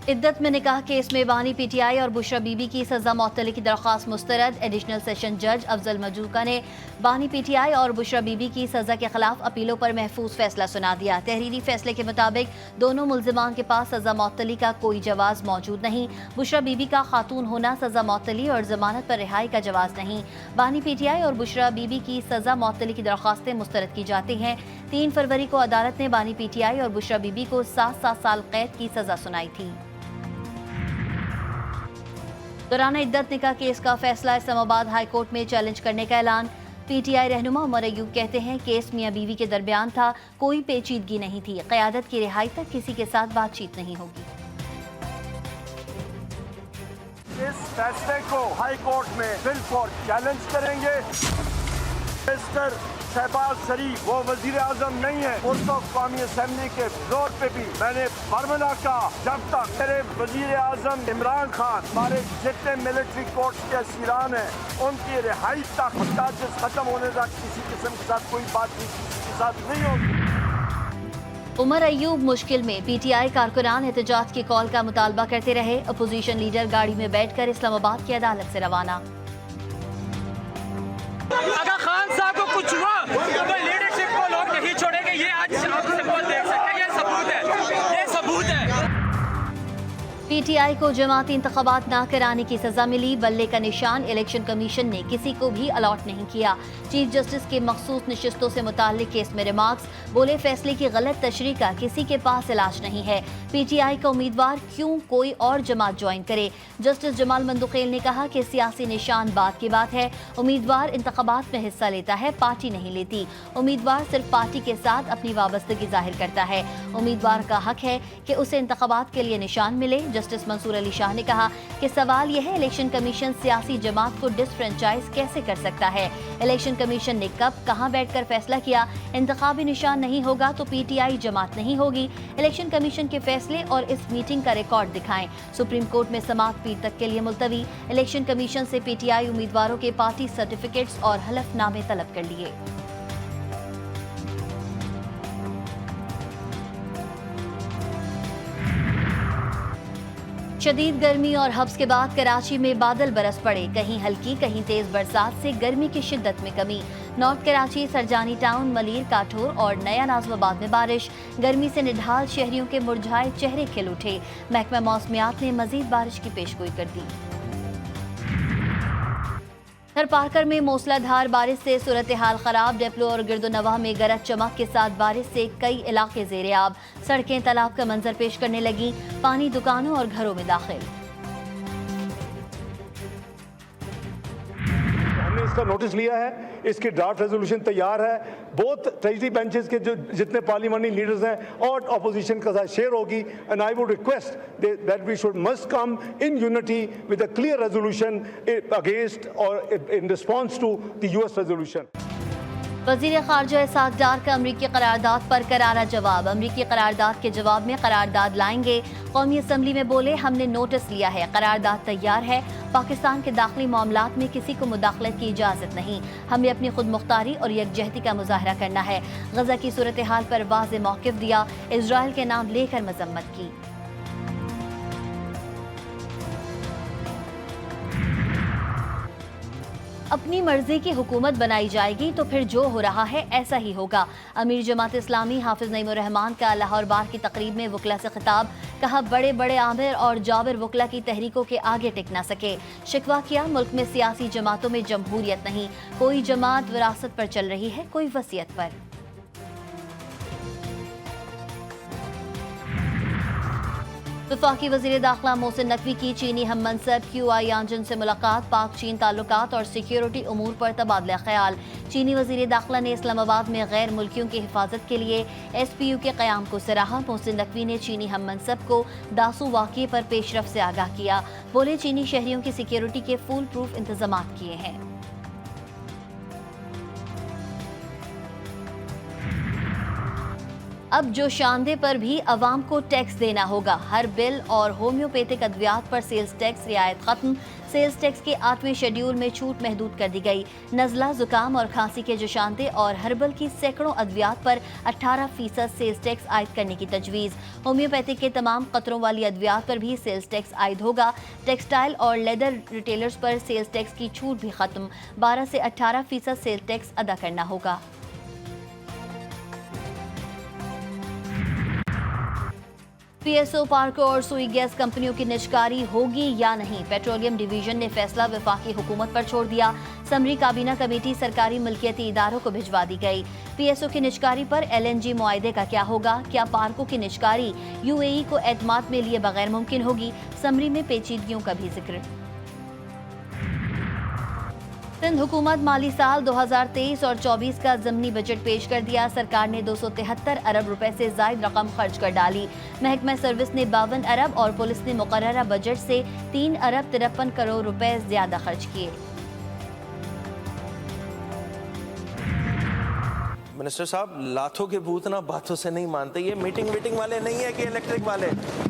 इद्दत में निकाह केस में बानी पीटीआई और बुशरा बीबी की सजा मुअत्तली की दरख्वास्त मुस्तरद। एडिशनल सेशन जज अफजल मजूका ने बानी पीटीआई और बुशरा बीबी की सजा के खिलाफ अपीलों पर महफूज फैसला सुना दिया। तहरीरी फैसले के मुताबिक दोनों मुल्जिमान के पास सजा मुअत्तली का कोई जवाज मौजूद नहीं। बुशरा बीबी का खातून होना सजा मुअत्तली और जमानत पर रिहाई का जवाज नहीं। बानी पीटीआई और बुशरा बीबी की सजा मुअत्तली की दरख्वास्तें मुस्तरद की जाती हैं। 3 फरवरी को अदालत ने बानी पीटीआई और बुशरा बीबी को 7 साल कैद की सजा सुनाई थी। दौरान इद्दत निकाह केस का फैसला इस्लामाबाद हाई कोर्ट में चैलेंज करने का ऐलान। पीटीआई रहनुमा उमर अयूब कहते हैं केस मियां बीवी के दरमियान था, कोई पेचीदगी नहीं थी। क़यादत की रिहाई तक किसी के साथ बातचीत नहीं होगी। इस फैसले को हाई कोर्ट में बिल्कुल चैलेंज करेंगे। मिस्टर शहबाज शरीफ वो वजीर आजम नहीं है। उनको कौमी असम्बली के फ्लोर पे भी मैंने फरमाना कहा, जब तक मेरे वजीर आजम इमरान खान हमारे जितने मिलिट्री कोर्ट के असीरान हैं उनकी रिहाई तक चार्जेस खत्म होने तक किसी किस्म के साथ कोई बातचीत किसी के साथ नहीं होगी। उमर अयूब मुश्किल में। पीटीआई कारकुनान एहतजाज की कॉल का मुतालबा करते रहे। अपोजिशन लीडर गाड़ी में बैठकर इस्लामाबाद की अदालत से रवाना। अगर खान साहब को कुछ हुआ तो लीडरशिप को लोग नहीं छोड़ेंगे। ये आज आप सिंबल देख सकते हैं, ये सबूत है, ये सबूत है। पीटीआई को जमाती इंतखाबात ना कराने की सजा मिली। बल्ले का निशान इलेक्शन कमीशन ने किसी को भी अलॉट नहीं किया। चीफ जस्टिस के मखसूस नशिस्तों से मुताल्लिक केस में रिमार्क्स। बोले फैसले की गलत तशरीह का किसी के पास इलाज नहीं है। पीटीआई का उम्मीदवार क्यों कोई और जमात ज्वाइन करे। जस्टिस जमाल मंदुखेल ने कहा कि सियासी निशान बात की बात है। उम्मीदवार इंतखाबात में हिस्सा लेता है, पार्टी नहीं लेती। उम्मीदवार सिर्फ पार्टी के साथ अपनी वाबस्तगी जाहिर करता है। उम्मीदवार का हक है कि उसे इंतखाबात के लिए निशान मिले। जस्टिस मंसूर अली शाह ने कहा कि सवाल यह है इलेक्शन कमीशन सियासी जमात को डिसफ्रेंचाइज कैसे कर सकता है। इलेक्शन कमीशन ने कब कहां बैठकर फैसला किया। इंतखाबी निशान नहीं होगा तो पीटीआई जमात नहीं होगी। इलेक्शन कमीशन के फैसले और इस मीटिंग का रिकॉर्ड दिखाएं। सुप्रीम कोर्ट में समाअत पीर तक के लिए मुलतवी। इलेक्शन कमीशन से पीटीआई उम्मीदवारों के पार्टी सर्टिफिकेट्स और हलफनामे तलब कर लिए। शदीद गर्मी और हब्स के बाद कराची में बादल बरस पड़े। कहीं हल्की कहीं तेज बरसात से गर्मी की शिद्दत में कमी। नॉर्थ कराची, सरजानी टाउन, मलीर, काठोर और नया नाज़िमाबाद में बारिश। गर्मी से निढाल शहरियों के मुरझाए चेहरे खिल उठे। महकमा मौसमियात ने मजीद बारिश की पेशगोई कर दी। थरपारकर में मूसलाधार बारिश से सूरत हाल खराब। डेप्लो और गिरदोनवाह में गरज चमक के साथ बारिश से कई इलाके ज़ेरे आब। सड़कें तालाब का मंजर पेश करने लगी। पानी दुकानों और घरों में दाखिल। हमने इसका नोटिस लिया है, इसकी ड्राफ्ट रेजोल्यूशन तैयार है। बोथ ट्रेजरी बेंचेस के जो जितने पार्लियामेंट्री लीडर्स हैं और अपोजिशन का साथ शेयर होगी। And I would request that we should must come in unity with a clear resolution against और in response to the US resolution. वज़ीर ख़ारजा इसाक डार का अमरीकी करारदाद पर करारा जवाब। अमरीकी करारदाद के जवाब में करारदाद लाएंगे। कौमी असम्बली में बोले हमने नोटिस लिया है, करारदाद तैयार है। पाकिस्तान के दाखिली मामलात में किसी को मुदाखलत की इजाज़त नहीं। हमें अपनी खुद मुख्तारी और यकजहती का मुजाहरा करना है। गजा की सूरत हाल पर वाज़ेह मौक़िफ़ दिया। इजराइल के नाम लेकर मजम्मत की। अपनी मर्जी की हुकूमत बनाई जाएगी तो फिर जो हो रहा है ऐसा ही होगा। अमीर जमात इस्लामी हाफिज नईमुर रहमान का लाहौर बार की तकरीब में वकला से खिताब। कहा बड़े बड़े आमिर और जाबिर वकला की तहरीकों के आगे टिक ना सके। शिकवा किया मुल्क में सियासी जमातों में जमहूरियत नहीं। कोई जमात विरासत पर चल रही है, कोई वसीयत पर। वफाकी वज़ीर दाखिला मोहसिन नकवी की चीनी हम मनसब QI आंजन से मुलाकात। पाक चीन ताल्लुकात और सिक्योरिटी उमूर पर तबादला ख्याल। चीनी वज़ीर दाखिला ने इस्लामाबाद में गैर मुल्कियों की हिफाजत के लिए SPU के क़याम को सराहा। मोहसिन नकवी ने चीनी हम मनसब को दासू वाक़ये पर पेशरफ से आगाह किया। बोले चीनी शहरियों की सिक्योरिटी के फुल प्रूफ इंतजाम किए हैं। अब जो शानदे पर भी अवाम को टैक्स देना होगा। हर बिल और होम्योपैथिक अद्वियात पर सेल्स टैक्स रियायत खत्म। सेल्स टैक्स के 8वें शेड्यूल में छूट महदूद कर दी गई। नज़ला, जुकाम और खांसी के जोशांते और हर्बल की सैकड़ों अद्वियात पर 18% सेल्स टैक्स आयद करने की तजवीज़। होम्योपैथिक के तमाम खतरों वाली अद्वियात पर भी सेल्स टैक्स आयद होगा। टेक्सटाइल और लेदर रिटेलर्स पर सेल्स टैक्स की छूट भी खत्म। 12 से 18% सेल्स टैक्स अदा करना होगा। पीएसओ पार्कों और सुई गैस कंपनियों की निजकारी होगी या नहीं, पेट्रोलियम डिवीजन ने फैसला वफाकी हुकूमत पर छोड़ दिया। समरी काबीना कमेटी सरकारी मिल्कियती इदारों को भिजवा दी गई। पीएसओ की निजकारी पर एलएनजी मुआहदे का क्या होगा? क्या पार्कों की निजकारी यूएई को एतमाद में लिए बगैर मुमकिन होगी? समरी में पेचीदगियों का भी जिक्र। सिंध हुकूमत माली साल 2023 और 24 का ज़िमनी बजट पेश कर दिया। सरकार ने 273 अरब रुपए से जायद रकम खर्च कर डाली। महकमा सर्विस ने 52 अरब और पुलिस ने मुकर्ररा बजट से 3 अरब 53 करोड़ रुपए ज्यादा खर्च किए। मिनिस्टर साहब, लाथों के भूत ना बातों से नहीं मानते। ये मीटिंग वाले नहीं है कि इलेक्ट्रिक वाले।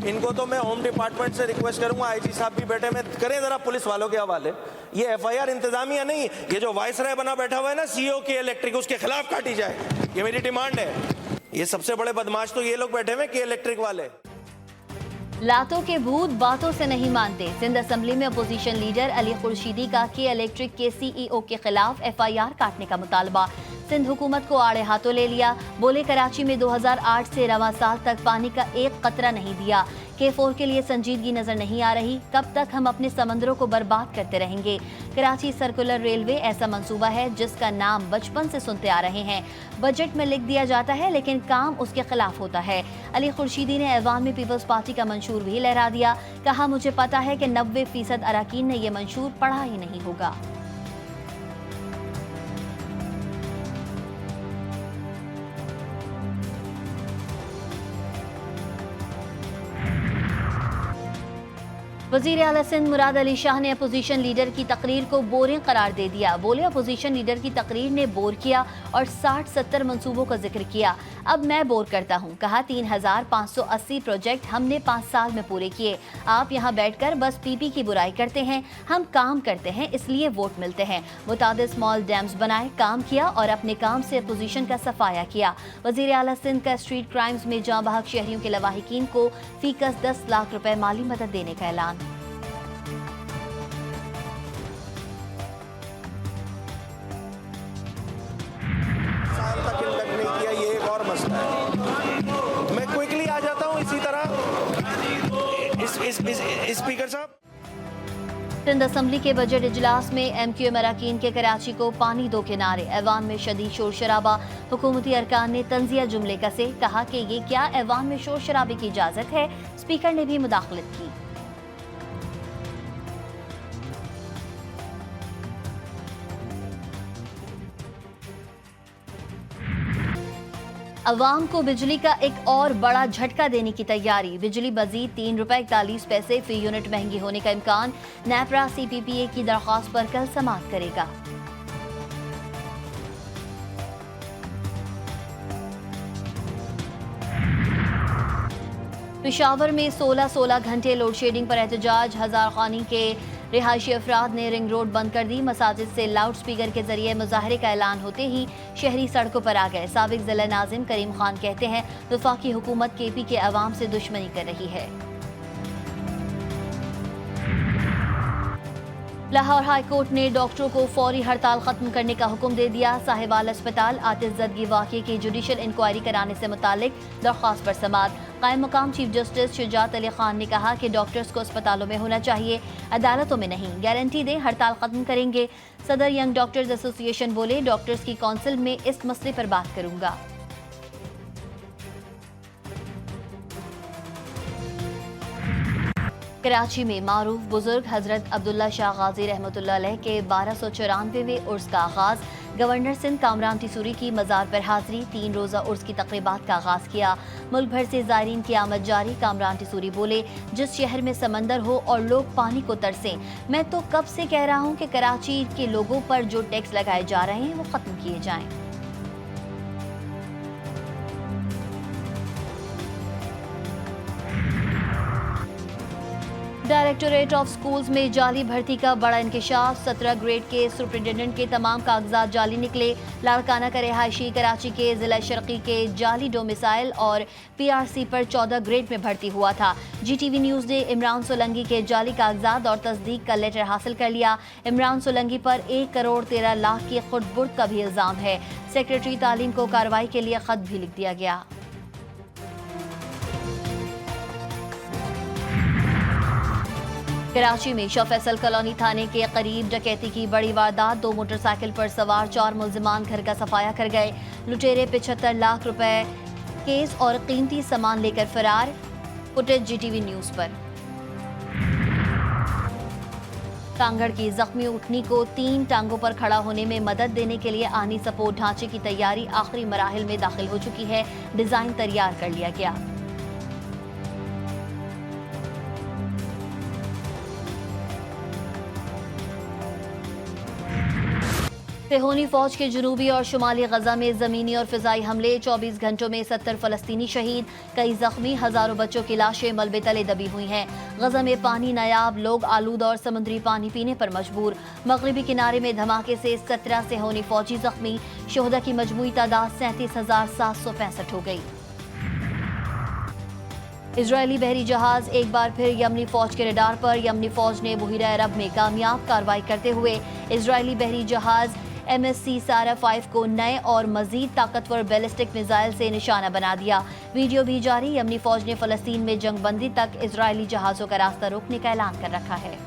इनको तो मैं होम डिपार्टमेंट से रिक्वेस्ट करूंगा, आईजी साहब भी बैठे में, करें जरा पुलिस वालों के हवाले। ये एफआईआर इंतजामिया नहीं, ये जो वाइसराय बना बैठा हुआ है ना सीईओ के इलेक्ट्रिक, उसके खिलाफ काटी जाए, ये मेरी डिमांड है। ये सबसे बड़े बदमाश तो ये लोग बैठे हुए के इलेक्ट्रिक वाले। लातों के भूत बातों से नहीं मानते। सिंध असेंबली में अपोजिशन लीडर अली खुर्शीदी का के इलेक्ट्रिक के सीईओ के खिलाफ एफआईआर काटने का मुतालबा। सिंध हुकूमत को आड़े हाथों ले लिया। बोले कराची में 2008 से रवां साल तक पानी का एक कतरा नहीं दिया। K4 के लिए संजीदगी नजर नहीं आ रही। कब तक हम अपने समंदरों को बर्बाद करते रहेंगे? कराची सर्कुलर रेलवे ऐसा मंसूबा है जिसका नाम बचपन से सुनते आ रहे हैं। बजट में लिख दिया जाता है लेकिन काम उसके खिलाफ होता है। अली खुर्शीदी ने ऐवान में पीपल्स पार्टी का मंशूर भी लहरा दिया। कहा, मुझे पता है कि 90% अरकान ने यह मंशूर पढ़ा ही नहीं होगा। वज़ीर आला सिंध मुराद अली शाह ने अपोजिशन लीडर की तकरीर को बोरिंग करार दे दिया। बोले, अपोजिशन लीडर की तकरीर ने बोर किया और 60-70 मंसूबों का जिक्र किया। अब मैं बोर करता हूँ। कहा, 3580 प्रोजेक्ट हमने 5 साल में पूरे किए। आप यहाँ बैठकर बस पीपी की बुराई करते हैं। हम काम करते हैं इसलिए वोट मिलते हैं। मुतादिद स्मॉल डैम्स बनाए, काम किया और अपने काम से अपोजिशन का सफाया किया। वज़ीर आला सिंध का स्ट्रीट क्राइम्स में जाँ बहक शहरियों के लवाहिकीन को फीकस 10 लाख रुपए माली मदद देने का ऐलान। मैं क्विकली आ जाता हूं इसी तरह। स्पीकर साहब, सिंध असेंबली के बजट इजलास में एमक्यूएम अरकान के कराची को पानी दो के नारे। ऐवान में शदीद शोर शराबा। हुकूमती अरकान ने तंजिया जुमले कसे। कहा कि ये क्या ऐवान में शोर शराबे की इजाजत है? स्पीकर ने भी मुदाखलत की। अवाम को बिजली का एक और बड़ा झटका देने की तैयारी। बिजली मजीद 3 रुपए 41 पैसे फी यूनिट महंगी होने का इम्कान। नेपरा CPPA की दरख्वास्त पर कल समाअत करेगा। पेशावर में 16 घंटे लोड शेडिंग पर एहतजाज। हजार खानी के रिहायशी अफराद ने रिंग रोड बंद कर दी। मसाजिद से लाउड स्पीकर के जरिए मुजाहरे का ऐलान होते ही शहरी सड़कों पर आ गए। साबिक जिला नाजिम करीम खान कहते हैं, वफाकी हुकूमत KP के अवाम से दुश्मनी कर रही है। लाहौर हाई कोर्ट ने डॉक्टरों को फौरी हड़ताल खत्म करने का हुक्म दे दिया। साहिबाल अस्पताल आतिशज़दगी वाक़े की जुडिशल इंक्वायरी कराने से मुतालिक दरख्वास्त पर समाअत। कायम मकाम चीफ जस्टिस शुजात अली खान ने कहा कि डॉक्टर्स को अस्पतालों में होना चाहिए, अदालतों में नहीं। गारंटी दें हड़ताल खत्म करेंगे। सदर यंग डॉक्टर्स एसोसिएशन बोले, डॉक्टर्स की काउंसिल में इस मसले पर बात करूंगा। कराची में मारूफ बुजुर्ग हजरत अब्दुल्ला शाह गाजी रहमतुल्लाह अलैह के 1294वें उर्स का आगाज। गवर्नर सिंध कामरान टिसूरी की मज़ार पर हाजिरी। 3 रोज़ा उर्स की तकरीबात का आगाज किया। मुल्क भर से ज़ायरीन की आमद जारी। कामरान टिसूरी बोले, जिस शहर में समंदर हो और लोग पानी को तरसें, मैं तो कब से कह रहा हूँ कि कराची के लोगों पर जो टैक्स लगाए जा रहे हैं वो खत्म किए जाएं। डायरेक्टोरेट ऑफ स्कूल्स में जाली भर्ती का बड़ा इंकशाफ। 17 ग्रेड के सुपरिटेंडेंट के तमाम कागजात जाली निकले। लाड़काना का रिहायशी कराची के जिला शर्की के जाली डोमिसाइल और पीआरसी पर 14 ग्रेड में भर्ती हुआ था। जीटीवी न्यूज ने इमरान सोलंकी के जाली कागजात और तस्दीक का लेटर हासिल कर लिया। इमरान सोलंकी पर 1 करोड़ 13 लाख की खुर्द-बुर्द का भी इल्जाम है। सेक्रेटरी तालीम को कार्रवाई के लिए खत भी लिख दिया गया। कराची में शाह फैसल कॉलोनी थाने के करीब डकैती की बड़ी वारदात। 2 मोटरसाइकिल पर सवार 4 मुल्जिमान घर का सफाया कर गए। लुटेरे 75 लाख रुपए केस और कीमती सामान लेकर फरार। फुटेज जीटीवी न्यूज पर। कांगड़ की जख्मी ऊँटनी को 3 टांगों पर खड़ा होने में मदद देने के लिए आनी सपोर्ट ढांचे की तैयारी आखिरी मराहिल में दाखिल हो चुकी है। डिजाइन तैयार कर लिया गया। सेहोनी फौज के जनूबी और शुमाली गजा में जमीनी और फिजाई हमले। 24 घंटों में 70 फलस्तीनी शहीद, कई जख्मी, हजारों बच्चों की लाशें मलबे तले दबी हुई हैं। गजा में पानी नायाब, लोग आलूद और समुद्री पानी पीने पर मजबूर। मगरिबी किनारे में धमाके से 17 सेहोनी फौजी जख्मी। शोहदा की मजमूई तादाद 37,765 हो गई। इजरायली बहरी जहाज एक बार फिर यमनी फौज के रडार पर। यमनी फौज ने बहीरा अरब में कामयाब कार्रवाई करते हुए इजरायली बहरी जहाज MSC सारा 5 को नए और मजीद ताकतवर बैलिस्टिक मिसाइल से निशाना बना दिया। वीडियो भी जारी। यमनी फौज ने फलस्तीन में जंगबंदी तक इजरायली जहाजों का रास्ता रोकने का ऐलान कर रखा है।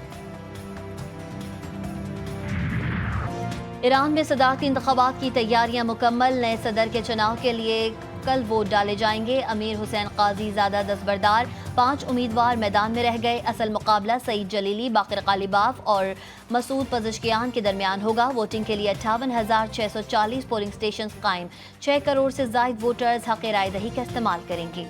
ईरान में सदारती इंतखाबात की तैयारियां मुकम्मल। नए सदर के चुनाव के लिए कल वोट डाले जाएंगे। अमीर हुसैन काजी ज़्यादा दस्तबरदार। 5 उम्मीदवार मैदान में रह गए। असल मुकाबला सईद जलीली, बाकिर गालिबाफ और मसूद पज़ेश्कियान के दरमियान होगा। वोटिंग के लिए 58,640 पोलिंग स्टेशन कायम। 6 करोड़ से ज़ायद वोटर्स हक़ राय दही का इस्तेमाल करेंगे।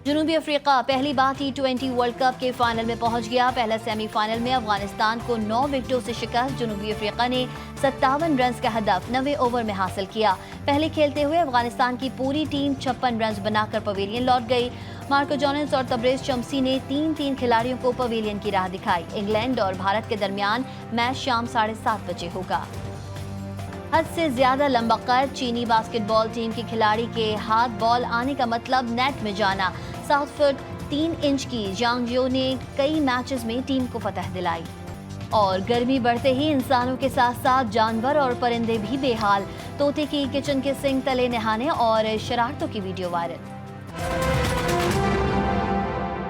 जनूबी अफ्रीका पहली बार T20 वर्ल्ड कप के फाइनल में पहुंच गया। पहला सेमीफाइनल में अफगानिस्तान को 9 विकेटों से शिकस्त। जनूबी अफ्रीका ने 57 रन का हदफ 90 ओवर में हासिल किया। पहले खेलते हुए अफगानिस्तान की पूरी टीम 56 रन बनाकर पवेलियन लौट गई। मार्को जोनेस और तबरेज शमसी ने 3-3 खिलाड़ियों को पवेलियन की राह दिखाई। इंग्लैंड और भारत के दरमियान मैच शाम 7:30 बजे होगा। हद से ज्यादा लंबा कद। चीनी बास्केटबॉल टीम के खिलाड़ी के हाथ बॉल आने का मतलब नेट में जाना। 7 फुट 3 इंच की जांग जियो ने कई मैचेस में टीम को फतह दिलाई। और गर्मी बढ़ते ही इंसानों के साथ साथ जानवर और परिंदे भी बेहाल। तोते की किचन के सिंक तले नहाने और शरारतों की वीडियो वायरल।